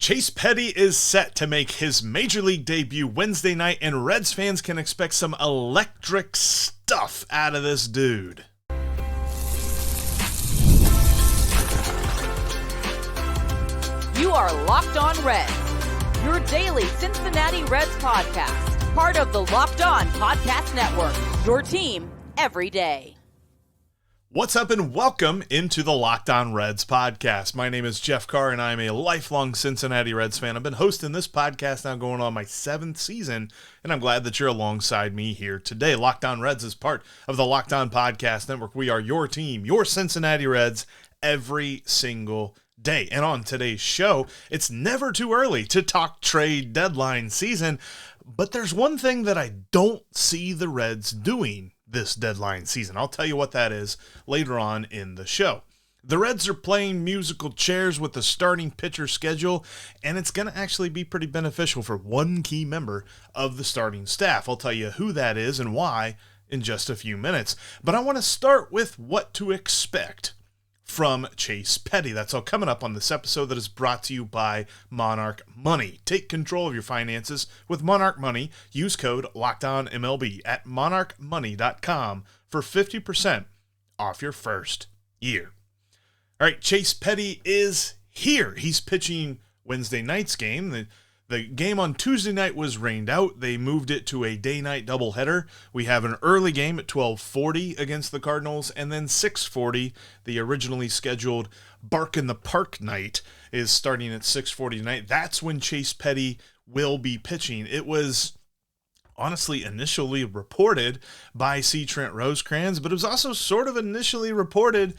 Chase Petty is set to make his Major League debut Wednesday night, and Reds fans can expect some electric stuff out of this dude. You are Locked On Reds, your daily Cincinnati Reds podcast, part of the Locked On Podcast Network, your team every day. What's up and welcome into the Locked On Reds podcast. My name is Jeff Carr and I'm a lifelong Cincinnati Reds fan. I've been hosting this podcast now going on my 7th season, and I'm glad that you're alongside me here today. Locked On Reds is part of the Locked On Podcast Network. We are your team, your Cincinnati Reds, every single day. And on today's show, it's never too early to talk trade deadline season, but there's one thing that I don't see the Reds doing this deadline season. I'll tell you what that is later on in the show. The Reds are playing musical chairs with the starting pitcher schedule, and it's going to actually be pretty beneficial for one key member of the starting staff. I'll tell you who that is and why in just a few minutes. But I want to start with what to expect from Chase Petty. That's all coming up on this episode that is brought to you by Monarch Money. Take control of your finances with Monarch Money. Use code LOCKEDONMLB at monarchmoney.com for 50% off your first year. All right, Chase Petty is here. He's pitching Wednesday night's game. The game on Tuesday night was rained out. They moved it to a day-night doubleheader. We have an early game at 12:40 against the Cardinals, and then 6:40, the originally scheduled Bark in the Park night, is starting at 6:40 tonight. That's when Chase Petty will be pitching. It was honestly initially reported by C. Trent Rosecrans, but it was also sort of initially reported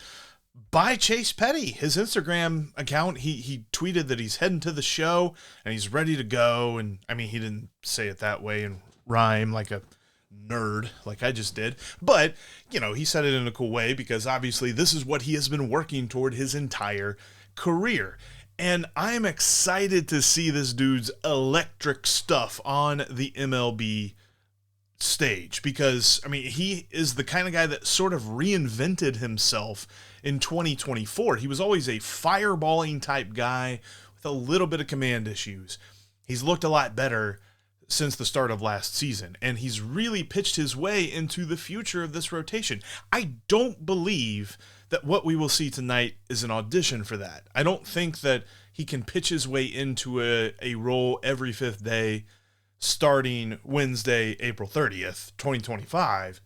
by Chase Petty. His Instagram account, he tweeted that he's heading to the show and he's ready to go. And I mean, he didn't say it that way and rhyme like a nerd like I just did, but you know, he said it in a cool way because obviously this is what he has been working toward his entire career. And I'm excited to see this dude's electric stuff on the MLB stage because, I mean, he is the kind of guy that sort of reinvented himself in 2024. He was always a fireballing type guy with a little bit of command issues. He's looked a lot better since the start of last season, and he's really pitched his way into the future of this rotation. I don't believe that what we will see tonight is an audition for that. I don't think that he can pitch his way into a role every 5th day starting Wednesday, April 30th, 2025.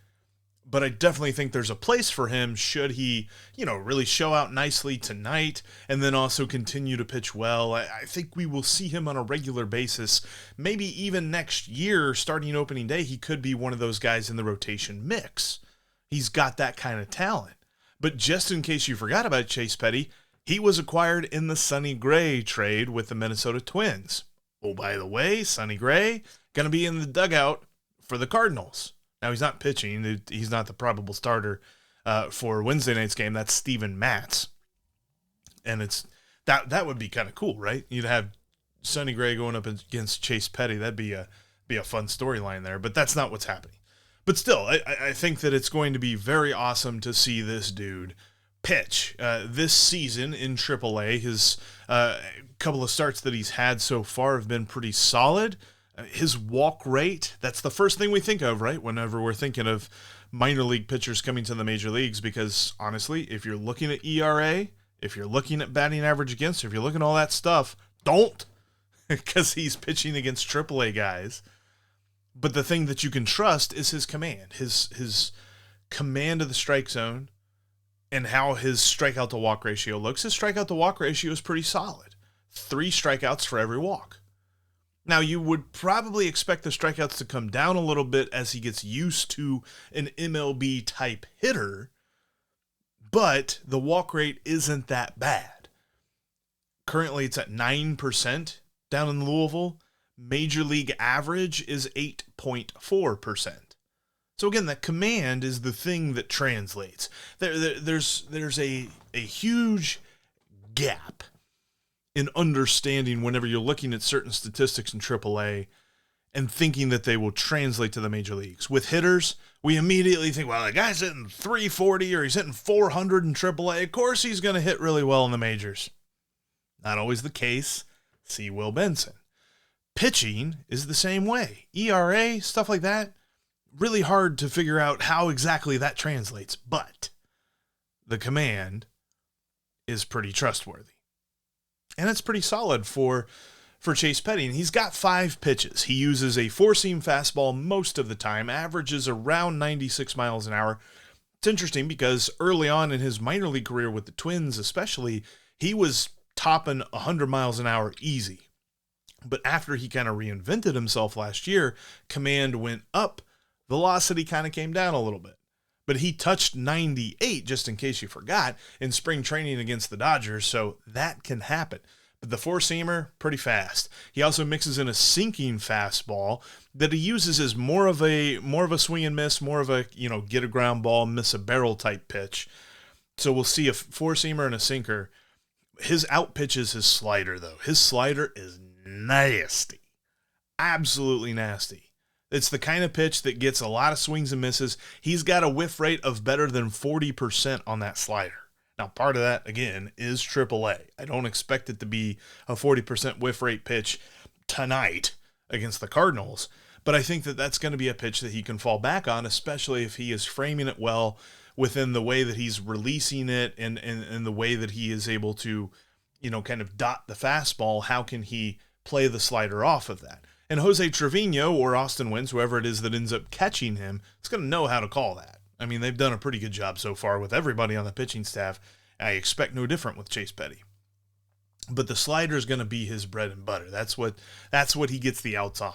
But I definitely think there's a place for him should he, really show out nicely tonight and then also continue to pitch well. I think we will see him on a regular basis. Maybe even next year, starting opening day, he could be one of those guys in the rotation mix. He's got that kind of talent. But just in case you forgot about Chase Petty, he was acquired in the Sonny Gray trade with the Minnesota Twins. Oh, by the way, Sonny Gray going to be in the dugout for the Cardinals. Now, he's not pitching. He's not the probable starter for Wednesday night's game. That's Steven Matz. And it's that would be kind of cool, right? You'd have Sonny Gray going up against Chase Petty. That'd be a fun storyline there, but that's not what's happening. But still, I think that it's going to be very awesome to see this dude pitch this season in AAA. His couple of starts that he's had so far have been pretty solid. His walk rate, that's the first thing we think of, right? Whenever we're thinking of minor league pitchers coming to the major leagues, because honestly, if you're looking at ERA, if you're looking at batting average against, if you're looking at all that stuff, don't, because he's pitching against AAA guys. But the thing that you can trust is his command, his command of the strike zone and how his strikeout to walk ratio looks. His strikeout to walk ratio is pretty solid. 3 strikeouts for every walk. Now, you would probably expect the strikeouts to come down a little bit as he gets used to an MLB-type hitter, but the walk rate isn't that bad. Currently, it's at 9% down in Louisville. Major league average is 8.4%. So again, that command is the thing that translates. There's a huge gap in understanding whenever you're looking at certain statistics in AAA and thinking that they will translate to the major leagues. With hitters, we immediately think, well, the guy's hitting 340 or he's hitting 400 in AAA. Of course he's going to hit really well in the majors. Not always the case. See Will Benson. Pitching is the same way. ERA, stuff like that, really hard to figure out how exactly that translates, but the command is pretty trustworthy. And it's pretty solid for Chase Petty. And he's got 5 pitches. He uses a four-seam fastball most of the time, averages around 96 miles an hour. It's interesting because early on in his minor league career with the Twins especially, he was topping 100 miles an hour easy. But after he kind of reinvented himself last year, command went up, velocity kind of came down a little bit. But he touched 98, just in case you forgot, in spring training against the Dodgers, so that can happen. But the four-seamer, pretty fast. He also mixes in a sinking fastball that he uses as more of a swing and miss, more of a, get a ground ball, miss a barrel type pitch. So we'll see a four-seamer and a sinker. His out pitch is his slider, though. His slider is nasty. Absolutely nasty. It's the kind of pitch that gets a lot of swings and misses. He's got a whiff rate of better than 40% on that slider. Now, part of that, again, is AAA. I don't expect it to be a 40% whiff rate pitch tonight against the Cardinals, but I think that that's going to be a pitch that he can fall back on, especially if he is framing it well within the way that he's releasing it and the way that he is able to, kind of dot the fastball. How can he play the slider off of that? And Jose Trevino or Austin Wentz, whoever it is that ends up catching him, is going to know how to call that. I mean, they've done a pretty good job so far with everybody on the pitching staff. I expect no different with Chase Petty. But the slider is going to be his bread and butter. That's what he gets the outs on.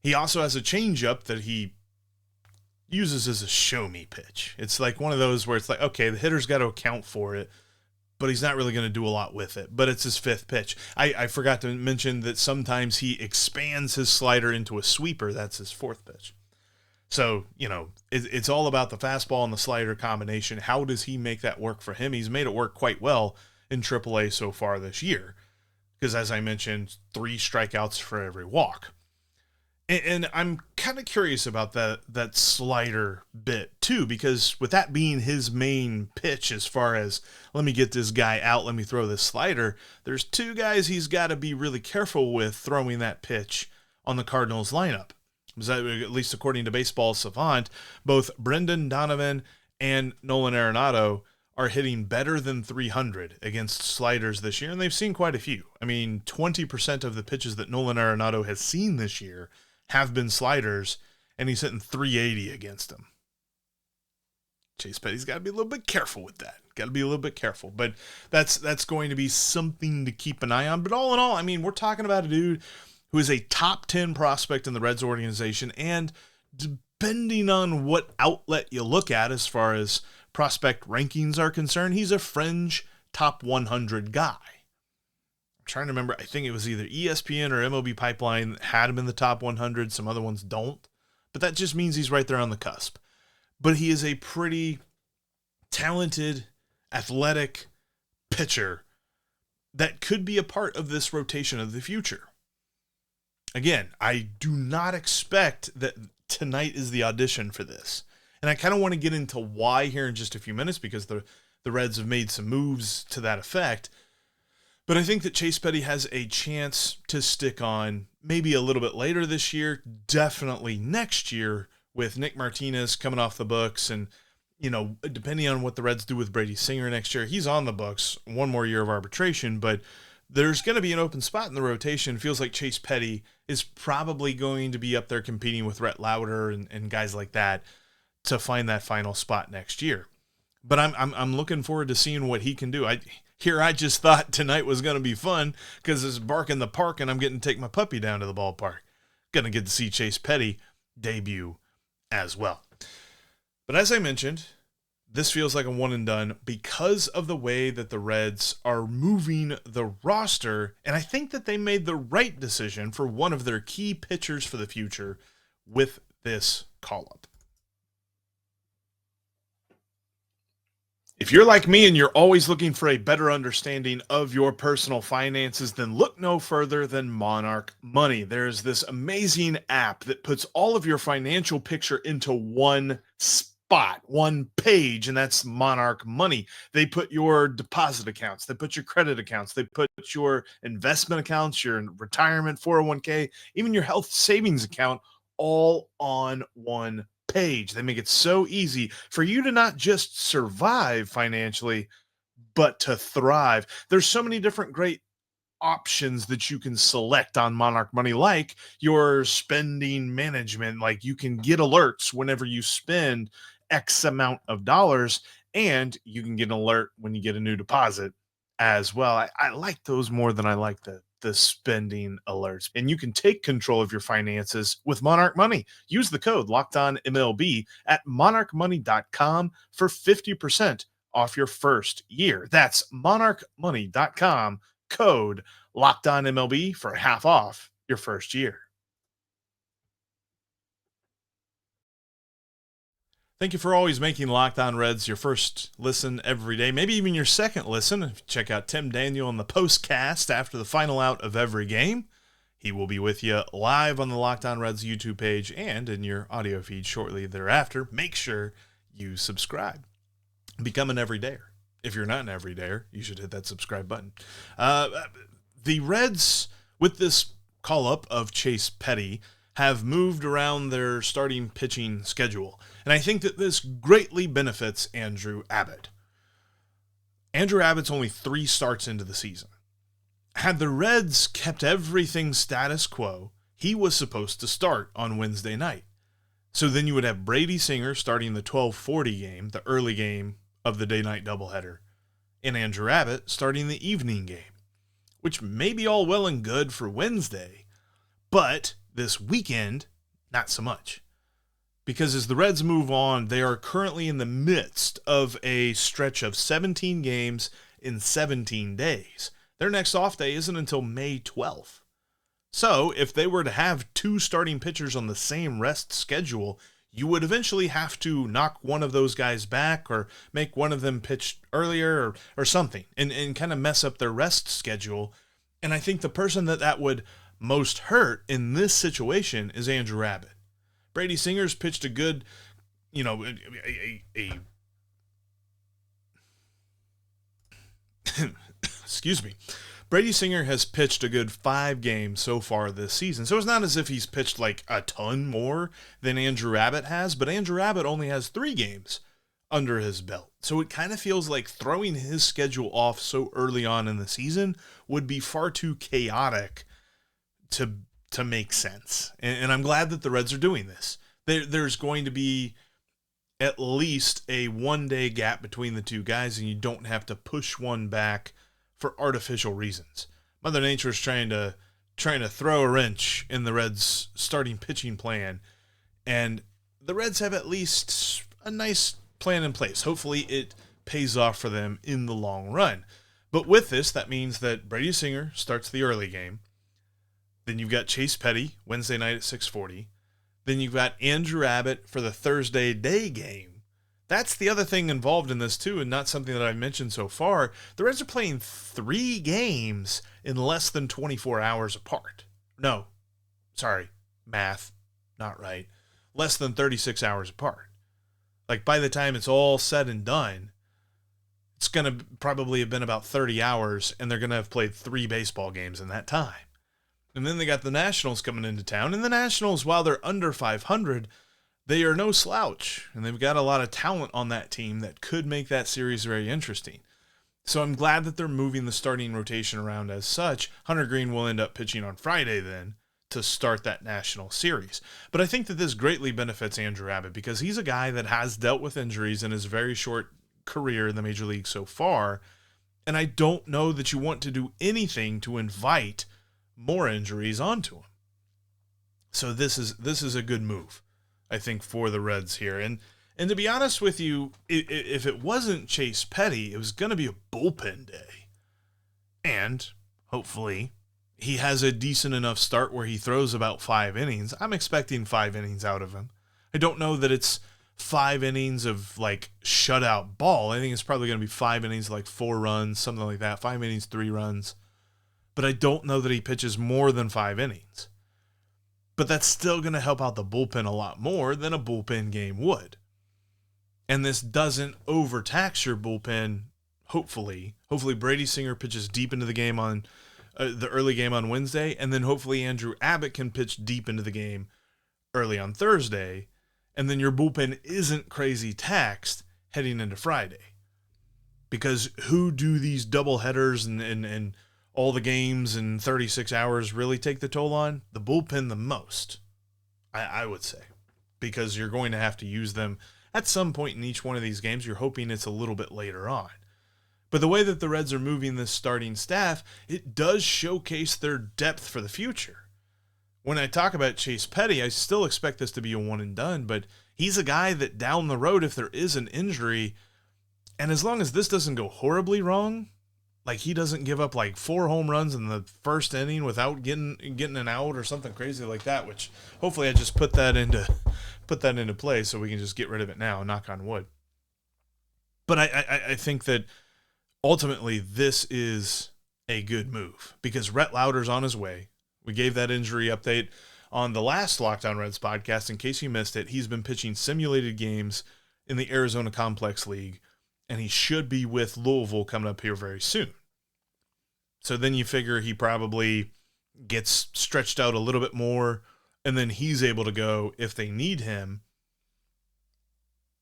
He also has a changeup that he uses as a show-me pitch. It's like one of those where it's like, okay, the hitter's got to account for it, but he's not really going to do a lot with it. But it's his 5th pitch. I forgot to mention that sometimes he expands his slider into a sweeper. That's his 4th pitch. So, it's all about the fastball and the slider combination. How does he make that work for him? He's made it work quite well in AAA so far this year. Because as I mentioned, 3 strikeouts for every walk. And I'm kind of curious about that slider bit too, because with that being his main pitch as far as let me get this guy out, let me throw this slider, there's 2 guys he's got to be really careful with throwing that pitch on the Cardinals lineup. At least according to Baseball Savant, both Brendan Donovan and Nolan Arenado are hitting better than 300 against sliders this year, and they've seen quite a few. I mean, 20% of the pitches that Nolan Arenado has seen this year have been sliders, and he's hitting 380 against them. Chase Petty's got to be a little bit careful with that. Got to be a little bit careful, but that's going to be something to keep an eye on. But all in all, I mean, we're talking about a dude who is a top 10 prospect in the Reds organization, and depending on what outlet you look at as far as prospect rankings are concerned, he's a fringe top 100 guy. I'm trying to remember, I think it was either ESPN or MLB Pipeline that had him in the top 100, some other ones don't, but that just means he's right there on the cusp. But he is a pretty talented, athletic pitcher that could be a part of this rotation of the future. Again, I do not expect that tonight is the audition for this. And I kind of want to get into why here in just a few minutes, because the Reds have made some moves to that effect. But I think that Chase Petty has a chance to stick on maybe a little bit later this year, definitely next year, with Nick Martinez coming off the books. And, depending on what the Reds do with Brady Singer next year, he's on the books, one more year of arbitration, but there's going to be an open spot in the rotation. It feels like Chase Petty is probably going to be up there competing with Rhett Lowder and guys like that to find that final spot next year. But I'm looking forward to seeing what he can do. I just thought tonight was going to be fun because it's bark in the park and I'm getting to take my puppy down to the ballpark. Going to get to see Chase Petty debut as well. But as I mentioned, this feels like a one and done because of the way that the Reds are moving the roster. And I think that they made the right decision for one of their key pitchers for the future with this call-up. If you're like me and you're always looking for a better understanding of your personal finances, then look no further than Monarch Money. There's this amazing app that puts all of your financial picture into one spot, one page, and that's Monarch Money. They put your deposit accounts, they put your credit accounts, they put your investment accounts, your retirement 401k, even your health savings account, all on one page. They make it so easy for you to not just survive financially, but to thrive. There's so many different great options that you can select on Monarch Money, like your spending management. Like, you can get alerts whenever you spend X amount of dollars, and you can get an alert when you get a new deposit as well. I like those more than I like the spending alerts. And you can take control of your finances with Monarch Money. Use the code LOCKEDONMLB at monarchmoney.com for 50% off your first year. That's monarchmoney.com, code LOCKEDONMLB for half off your first year. Thank you for always making Locked On Reds your first listen every day, maybe even your second listen. Check out Tim Daniel on the postcast after the final out of every game. He will be with you live on the Locked On Reds YouTube page and in your audio feed shortly thereafter. Make sure you subscribe. Become an everydayer. If you're not an everydayer, you should hit that subscribe button. The Reds, with this call-up of Chase Petty, have moved around their starting pitching schedule. And I think that this greatly benefits Andrew Abbott. Andrew Abbott's only 3 starts into the season. Had the Reds kept everything status quo, he was supposed to start on Wednesday night. So then you would have Brady Singer starting the 12:40 game, the early game of the day-night doubleheader, and Andrew Abbott starting the evening game, which may be all well and good for Wednesday, but this weekend, not so much. Because as the Reds move on, they are currently in the midst of a stretch of 17 games in 17 days. Their next off day isn't until May 12th. So if they were to have 2 starting pitchers on the same rest schedule, you would eventually have to knock one of those guys back or make one of them pitch earlier or something and kind of mess up their rest schedule. And I think the person that would most hurt in this situation is Andrew Abbott. Brady Singer's pitched a good, excuse me. Brady Singer has pitched a good 5 games so far this season. So it's not as if he's pitched like a ton more than Andrew Abbott has, but Andrew Abbott only has 3 games under his belt. So it kind of feels like throwing his schedule off so early on in the season would be far too chaotic to make sense. And I'm glad that the Reds are doing this. There's going to be at least a 1-day gap between the 2 guys, and you don't have to push one back for artificial reasons. Mother Nature is trying to throw a wrench in the Reds' starting pitching plan, and the Reds have at least a nice plan in place. Hopefully it pays off for them in the long run. But with this, that means that Brady Singer starts the early game. Then you've got Chase Petty Wednesday night at 6:40. Then you've got Andrew Abbott for the Thursday day game. That's the other thing involved in this too, and not something that I've mentioned so far. The Reds are playing 3 games in less than 24 hours apart. No, sorry, math, not right. Less than 36 hours apart. Like, by the time it's all said and done, it's going to probably have been about 30 hours, and they're going to have played 3 baseball games in that time. And then they got the Nationals coming into town, and the Nationals, while they're under 500, they are no slouch, and they've got a lot of talent on that team that could make that series very interesting. So I'm glad that they're moving the starting rotation around as such. Hunter Green will end up pitching on Friday then to start that national series. But I think that this greatly benefits Andrew Abbott because he's a guy that has dealt with injuries in his very short career in the major league so far, and I don't know that you want to do anything to invite more injuries onto him. So this is a good move, I think, for the Reds here. And to be honest with you, if it wasn't Chase Petty, it was going to be a bullpen day. And hopefully he has a decent enough start where he throws about 5 innings. I'm expecting 5 innings out of him. I don't know that it's 5 innings of like shutout ball. I think it's probably going to be 5 innings, like 4 runs, something like that. 5 innings, 3 runs. But I don't know that he pitches more than 5 innings. But that's still going to help out the bullpen a lot more than a bullpen game would. and this doesn't overtax your bullpen. Hopefully Brady Singer pitches deep into the game on the early game on Wednesday, and then hopefully Andrew Abbott can pitch deep into the game early on Thursday, and then your bullpen isn't crazy taxed heading into Friday. Because who do these double headers and all the games in 36 hours really take the toll on? The bullpen the most, I would say, because you're going to have to use them at some point in each one of these games. You're hoping it's a little bit later on. But the way that the Reds are moving this starting staff, it does showcase their depth for the future. When I talk about Chase Petty, I still expect this to be a one and done, but he's a guy that down the road, if there is an injury, and as long as this doesn't go horribly wrong, like he doesn't give up like 4 home runs in the first inning without getting an out or something crazy like that, which hopefully I just put that into play so we can just get rid of it now, knock on wood. But I think that ultimately this is a good move because Rhett Lowder's on his way. We gave that injury update on the last Locked On Reds podcast. In case you missed it, he's been pitching simulated games in the Arizona Complex League, and he should be with Louisville coming up here very soon. So then you figure he probably gets stretched out a little bit more, and then he's able to go if they need him.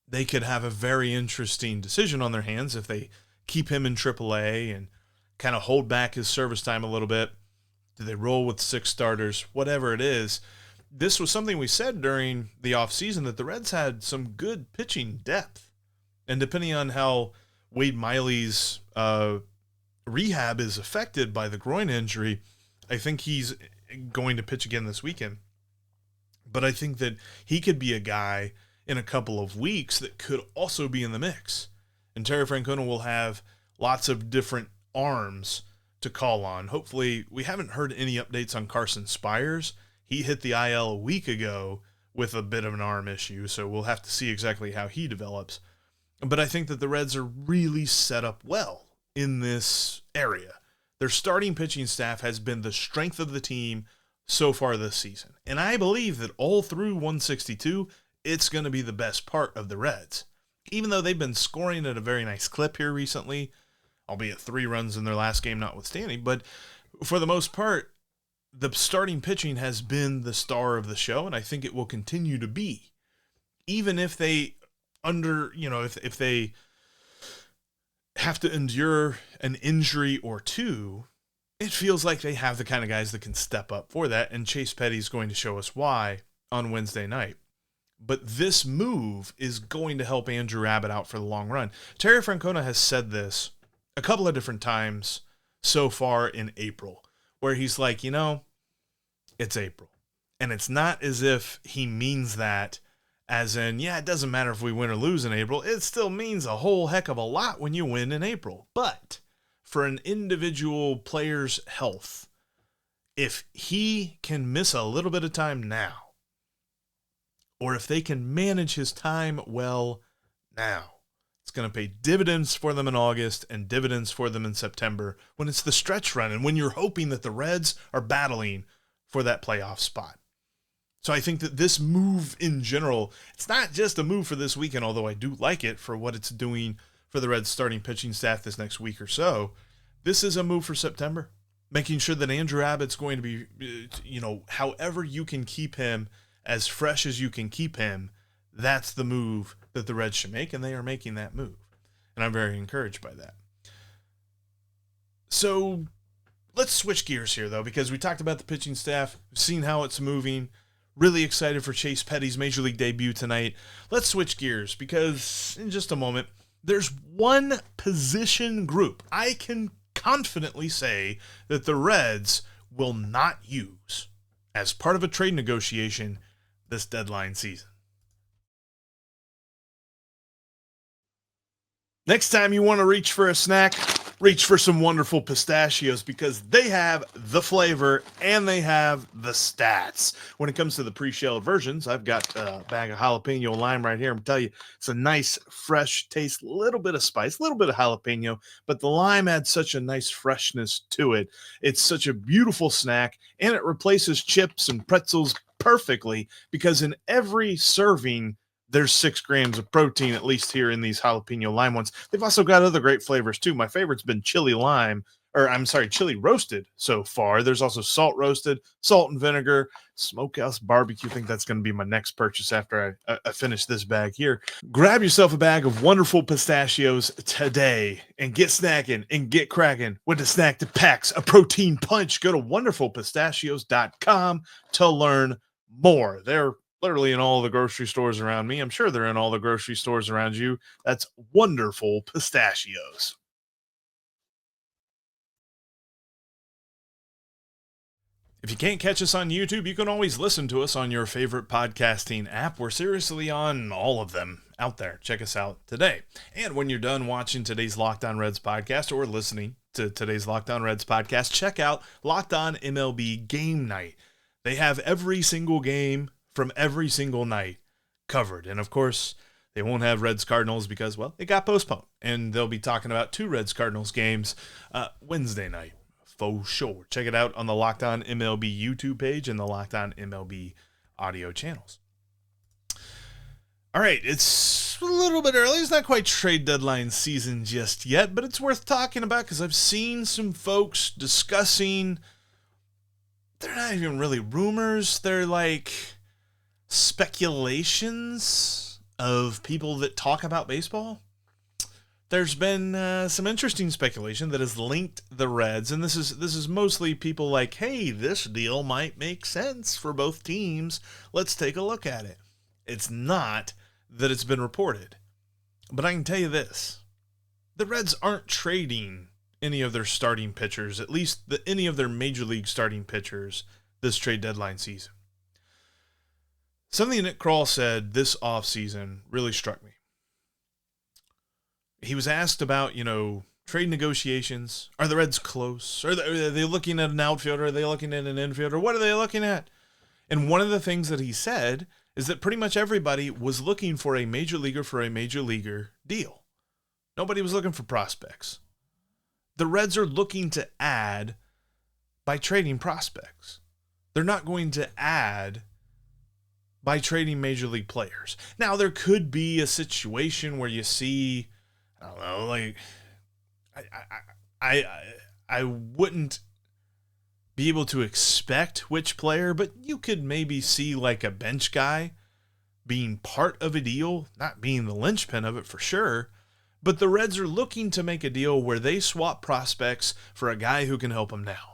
They could have a very interesting decision on their hands if they keep him in AAA and kind of hold back his service time a little bit. Do they roll with 6 starters? Whatever it is. This was something we said during the offseason that the Reds had some good pitching depth. And depending on how Wade Miley's rehab is affected by the groin injury, I think he's going to pitch again this weekend. But I think that he could be a guy in a couple of weeks that could also be in the mix. And Terry Francona will have lots of different arms to call on. Hopefully, we haven't heard any updates on Carson Spires. He hit the IL a week ago with a bit of an arm issue, so we'll have to see exactly how he develops. But I think that the Reds are really set up well in this area. Their starting pitching staff has been the strength of the team so far this season. And I believe that all through 162, it's going to be the best part of the Reds. Even though they've been scoring at a very nice clip here recently, albeit 3 runs in their last game notwithstanding, but for the most part, the starting pitching has been the star of the show, and I think it will continue to be. Even if they if they have to endure an injury or two, it feels like they have the kind of guys that can step up for that, and Chase Petty is going to show us why on Wednesday night. But this move is going to help Andrew Abbott out for the long run. Terry Francona has said this a couple of different times so far in April, where he's like, it's April. And it's not as if he means that as in, yeah, it doesn't matter if we win or lose in April. It still means a whole heck of a lot when you win in April. But for an individual player's health, if he can miss a little bit of time now, or if they can manage his time well now, it's going to pay dividends for them in August and dividends for them in September when it's the stretch run and when you're hoping that the Reds are battling for that playoff spot. So I think that this move in general, it's not just a move for this weekend, although I do like it for what it's doing for the Reds starting pitching staff this next week or so. This is a move for September, making sure that Andrew Abbott's going to be, however you can keep him as fresh as you can keep him, that's the move that the Reds should make, and they are making that move. And I'm very encouraged by that. So let's switch gears here, though, because we talked about the pitching staff, we've seen how it's moving. Really excited for Chase Petty's Major League debut tonight. Let's switch gears because in just a moment, there's one position group I can confidently say that the Reds will not use as part of a trade negotiation this deadline season. Next time you want to reach for a snack, reach for some wonderful pistachios because they have the flavor and they have the stats. When it comes to the pre-shelled versions, I've got a bag of jalapeno lime right here. I'm telling you, it's a nice, fresh taste, a little bit of spice, a little bit of jalapeno, but the lime adds such a nice freshness to it. It's such a beautiful snack, and it replaces chips and pretzels perfectly because in every serving, there's 6 grams of protein, at least here in these jalapeno lime ones. They've also got other great flavors too. My favorite's been chili roasted so far. There's also salt roasted, salt and vinegar, smokehouse barbecue. I think that's going to be my next purchase after I finish this bag here. Grab yourself a bag of wonderful pistachios today and get snacking and get cracking with a snack that packs a protein punch. Go to wonderfulpistachios.com to learn more. They're literally in all the grocery stores around me. I'm sure they're in all the grocery stores around you. That's Wonderful Pistachios. If you can't catch us on YouTube, you can always listen to us on your favorite podcasting app. We're seriously on all of them out there. Check us out today. And when you're done watching today's Locked On Reds podcast or listening to today's Locked On Reds podcast, check out Locked On MLB Game Night. They have every single game from every single night covered. And of course, they won't have Reds Cardinals because, well, it got postponed. And they'll be talking about 2 Reds Cardinals games Wednesday night. For sure. Check it out on the Locked On MLB YouTube page and the Locked On MLB audio channels. All right, it's a little bit early. It's not quite trade deadline season just yet, but it's worth talking about because I've seen some folks discussing, they're not even really rumors, they're like speculations of people that talk about baseball. There's been some interesting speculation that has linked the Reds, and this is mostly people like, hey, this deal might make sense for both teams. Let's take a look at it. It's not that it's been reported. But I can tell you this. The Reds aren't trading any of their starting pitchers, at least any of their major league starting pitchers this trade deadline season. Something Nick Krall said this offseason really struck me. He was asked about, trade negotiations. Are the Reds close? Are they looking at an outfielder? Are they looking at an infielder? What are they looking at? And one of the things that he said is that pretty much everybody was looking for a major leaguer for a major leaguer deal. Nobody was looking for prospects. The Reds are looking to add by trading prospects. They're not going to add by trading major league players. Now, there could be a situation where you see, I don't know, like I wouldn't be able to expect which player, but you could maybe see like a bench guy being part of a deal, not being the linchpin of it for sure, but the Reds are looking to make a deal where they swap prospects for a guy who can help them now.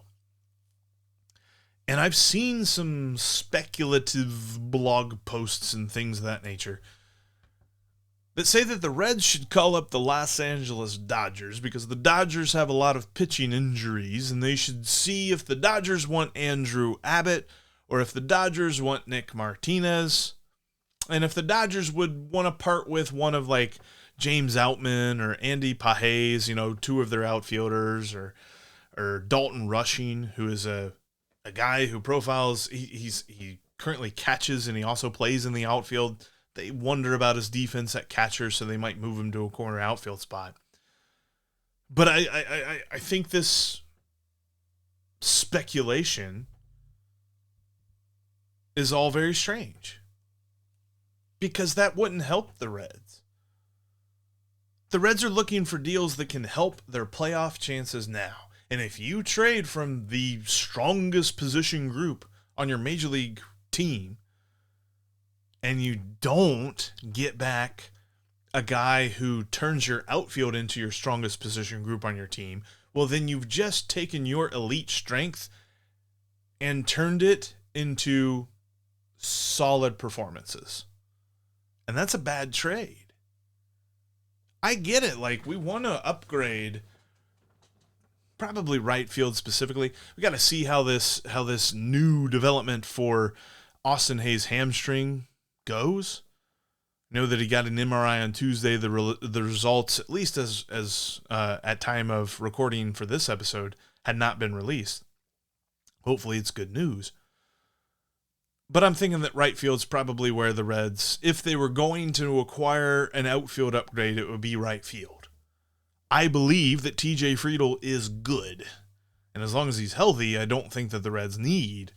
And I've seen some speculative blog posts and things of that nature that say that the Reds should call up the Los Angeles Dodgers because the Dodgers have a lot of pitching injuries, and they should see if the Dodgers want Andrew Abbott or if the Dodgers want Nick Martinez, and if the Dodgers would want to part with one of like James Outman or Andy Pages, 2 of their outfielders, or Dalton Rushing, who is a guy who profiles, he currently catches and he also plays in the outfield. They wonder about his defense at catcher, so they might move him to a corner outfield spot. But I think this speculation is all very strange because that wouldn't help the Reds. The Reds are looking for deals that can help their playoff chances now. And if you trade from the strongest position group on your major league team, and you don't get back a guy who turns your outfield into your strongest position group on your team, well, then you've just taken your elite strength and turned it into solid performances. And that's a bad trade. I get it. Like, we want to upgrade probably right field specifically. We got to see how this new development for Austin Hayes' hamstring goes. I know that he got an MRI on Tuesday. The results, at least as at time of recording for this episode, had not been released. Hopefully it's good news. But I'm thinking that right field's probably where the Reds, if they were going to acquire an outfield upgrade, it would be right field. I believe that TJ Friedl is good. And as long as he's healthy, I don't think that the Reds need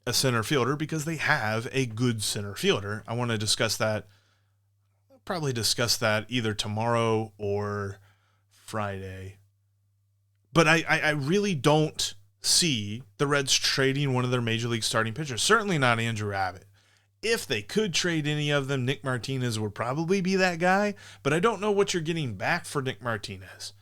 a center fielder because they have a good center fielder. I want to discuss that probably discuss that either tomorrow or Friday. But I really don't see the Reds trading one of their major league starting pitchers. Certainly not Andrew Abbott. If they could trade any of them, Nick Martinez would probably be that guy. But I don't know what you're getting back for Nick Martinez,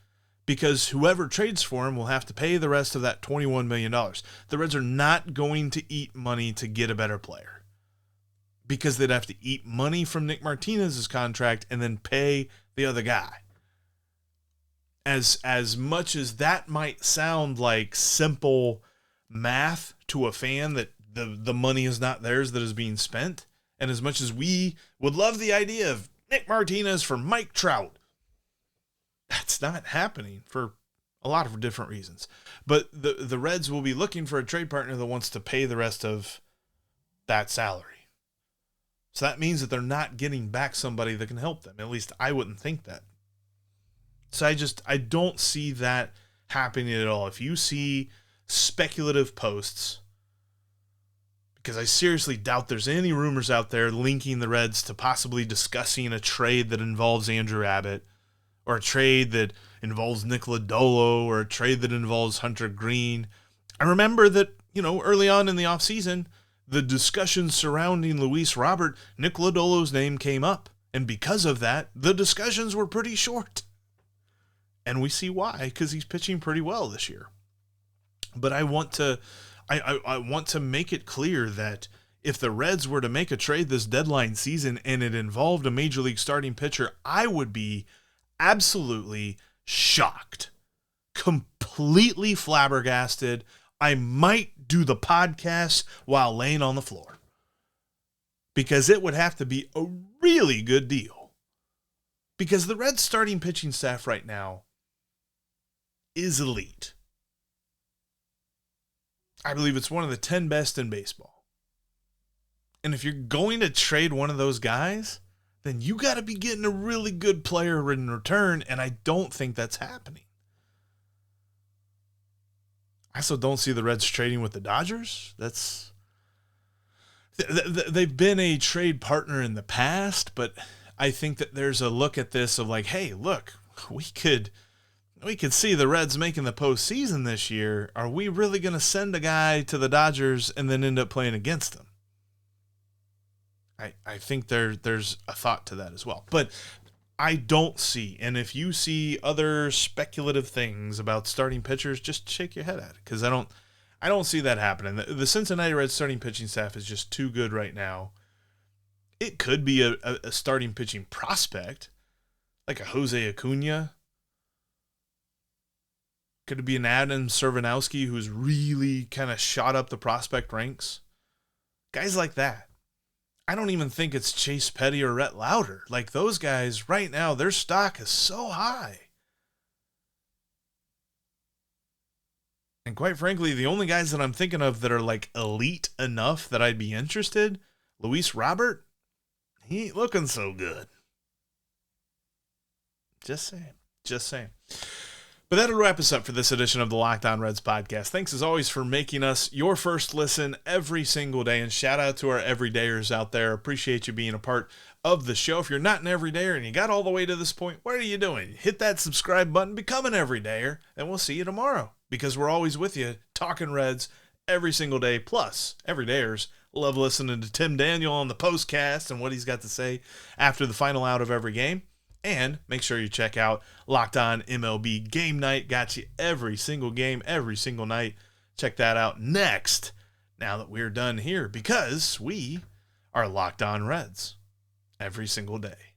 because whoever trades for him will have to pay the rest of that $21 million. The Reds are not going to eat money to get a better player, because they'd have to eat money from Nick Martinez's contract and then pay the other guy. As much as that might sound like simple math to a fan, that the money is not theirs that is being spent, and as much as we would love the idea of Nick Martinez for Mike Trout, that's not happening for a lot of different reasons. But the Reds will be looking for a trade partner that wants to pay the rest of that salary. So that means that they're not getting back somebody that can help them. At least I wouldn't think that. So I don't see that happening at all. If you see speculative posts, because I seriously doubt there's any rumors out there linking the Reds to possibly discussing a trade that involves Andrew Abbott, or a trade that involves Nick Lodolo, or a trade that involves Hunter Green. I remember that, early on in the offseason, the discussion surrounding Luis Robert, Nick Lodolo's name came up. And because of that, the discussions were pretty short. And we see why, because he's pitching pretty well this year. But I want to make it clear that if the Reds were to make a trade this deadline season and it involved a major league starting pitcher, I would be absolutely shocked, completely flabbergasted. I might do the podcast while laying on the floor, because it would have to be a really good deal. Because the Reds starting pitching staff right now is elite. I believe it's one of the 10 best in baseball. And if you're going to trade one of those guys, then you got to be getting a really good player in return, and I don't think that's happening. I also don't see the Reds trading with the Dodgers. They've been a trade partner in the past, but I think that there's a look at this of like, hey, look, we could see the Reds making the postseason this year. Are we really going to send a guy to the Dodgers and then end up playing against them? I think there's a thought to that as well. But I don't see, and if you see other speculative things about starting pitchers, just shake your head at it, because I don't see that happening. The Cincinnati Reds starting pitching staff is just too good right now. It could be a starting pitching prospect, like a Jose Acuna. Could it be an Adam Cervanowski who's really kind of shot up the prospect ranks? Guys like that. I don't even think it's Chase Petty or Rhett Lowder. Like, those guys right now, their stock is so high. And quite frankly, the only guys that I'm thinking of that are like elite enough that I'd be interested, Luis Robert, he ain't looking so good. Just saying. But that'll wrap us up for this edition of the Locked On Reds podcast. Thanks as always for making us your first listen every single day. And shout out to our everydayers out there. Appreciate you being a part of the show. If you're not an everydayer and you got all the way to this point, what are you doing? Hit that subscribe button, become an everydayer, and we'll see you tomorrow. Because we're always with you, talking Reds every single day. Plus, everydayers love listening to Tim Daniel on the postcast and what he's got to say after the final out of every game. And make sure you check out Locked On MLB Game Night. Got you every single game, every single night. Check that out next, now that we're done here, because we are Locked On Reds every single day.